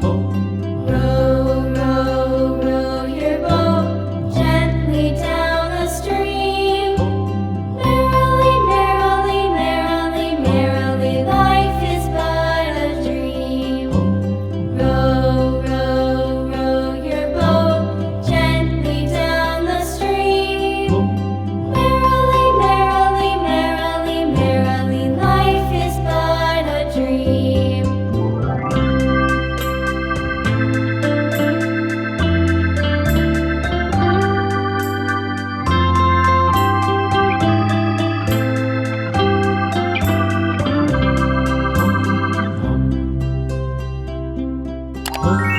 Row, row, row your boat gently down the stream. Merrily, merrily, merrily, merrily, life is but a dream. Row, row, row your boat gently down the stream. Merrily, merrily, merrily, merrily, life is but a dream. Oh.